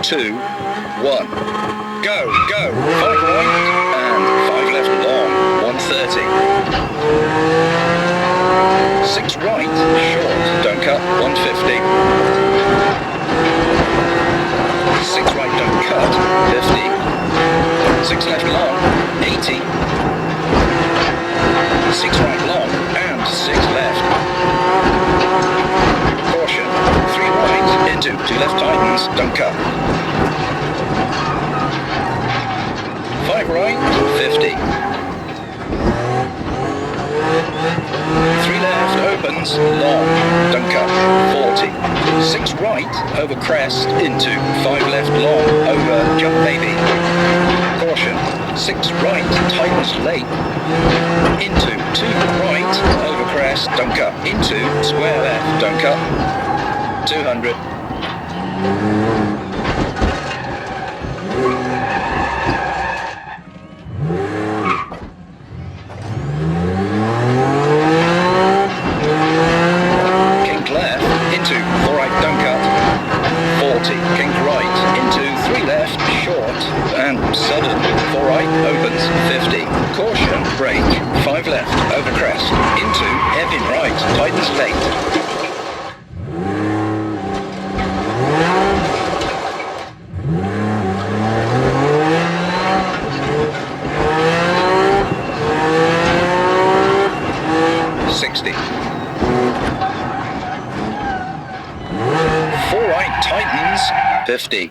2, 1. Go, go. 5 right and 5 left long. 130. 6 right, short. Don't cut. 150. 6 right, don't cut. 50. 6 left long. 80. 6 right long and 6 left. Caution. 3 right into 2 left tightens. Don't cut. 5 right, 50. 3 left opens, long, don't cut, 40. 6 right over crest into 5 left long over jump baby. Caution. 6 right tightens late into 2 right over crest, don't cut, into square left, don't cut, 200. Sudden, 4 right, opens, 50. Caution, brake, 5 left, over crest, into, heavy right, tightens late. $60. 4 right, tightens, 50.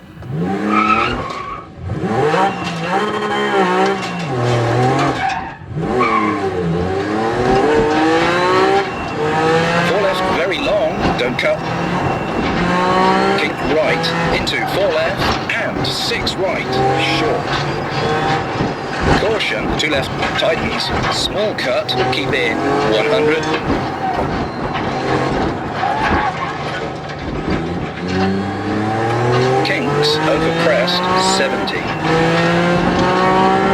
4 left, very long, don't cut. Kink right, into 4 left, and 6 right, short. Caution, 2 left, tightens, small cut, keep in, 100. Kinks, over crest, 70.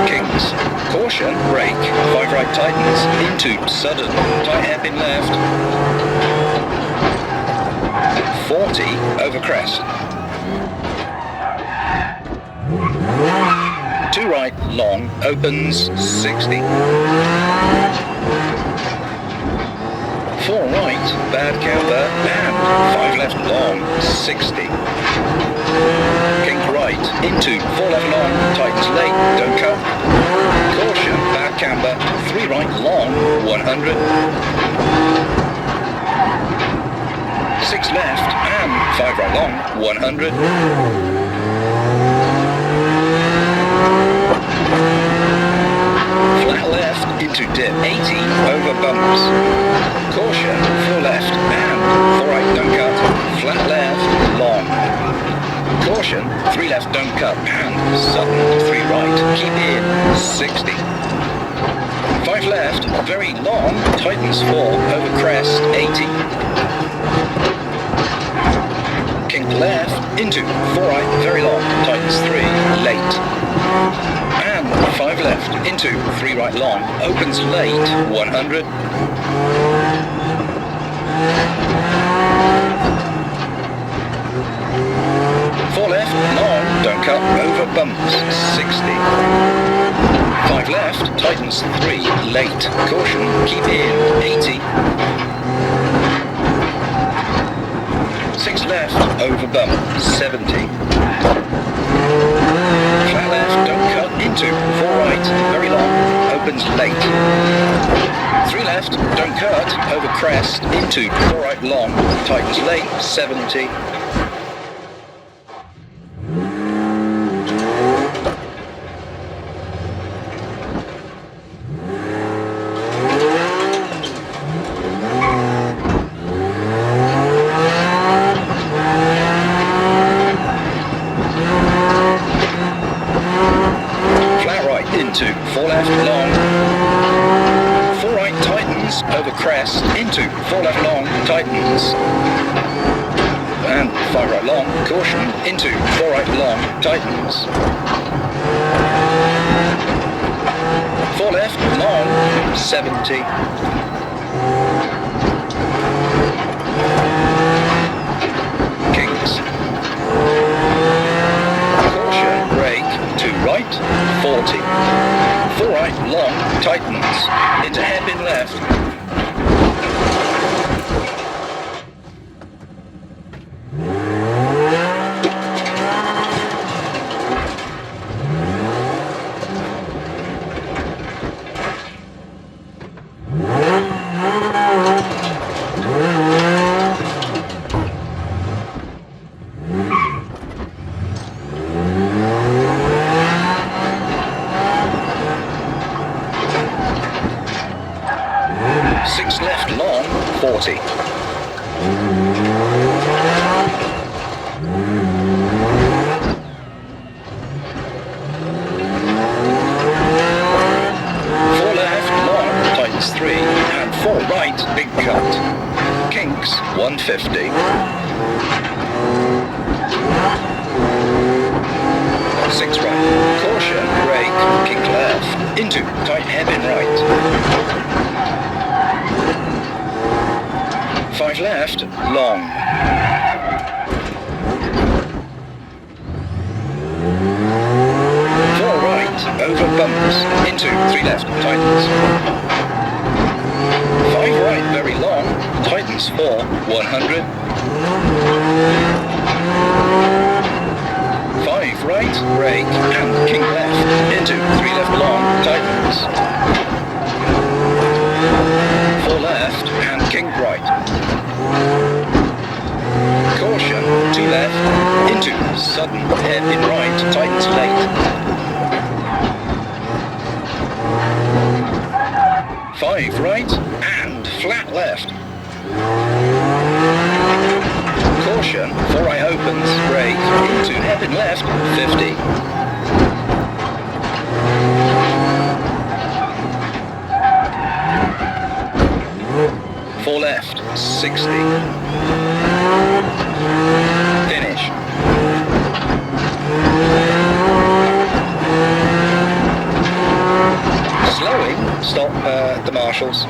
Kinks. Caution, brake, 5 right tightens, into sudden, tight hairpin left. 40, over crest. 2 right, long, opens, 60. 4 right, bad camber, and 5 left long, 60. Kink right, into 4 left long, tightens late, don't cut. Caution, bad camber, 3 right long, 100. 6 left, and 5 right long, 100. Flat left, into dip, 80, over bumps. Caution, 4 left, and 4 right, don't cut. Flat left, long. Caution, 3 left, don't cut, and sudden, 3 right, keep in, 60. 5 left, very long, tightens 4, over crest, 80. Kink left, into 4 right, very long, tightens 3, late. And 5 left, into 3 right long, opens late, 100. 4 left, long, don't cut, over bumps, 60. 5 left, tightens 3, late, caution, keep in, 80. 6 left, over bump, 70. Flat left, don't cut, into 4 right, very long, opens late. 3 left, don't cut, over crest, into 4 right long, tightens late, 70. Into 4 left long, 4 right tightens, over crest, into 4 left long, tightens, and 5 right long, caution, into 4 right long, tightens, 4 left long, 70. Kinks. into hairpin left. Six left long, 40. Four left long, tightens 3, and 4 right, big cut. Kinks, 150. 6 right, caution, brake, kink left, into tight hairpin right. 5 left, long. 4 right, over bumps, into 3 left, tightens. 5 right, very long, tightens 4, 100. 5 right, brake, and kink left, into 3 left long, tightens. 4 left, and kink right. Caution, 2 left, into sudden hairpin right, tightens late. 5 right, and flat left. Caution, 4 right opens, brake, into hairpin left, 50. 4 left, 60. Finish. Slowing, stop the marshals.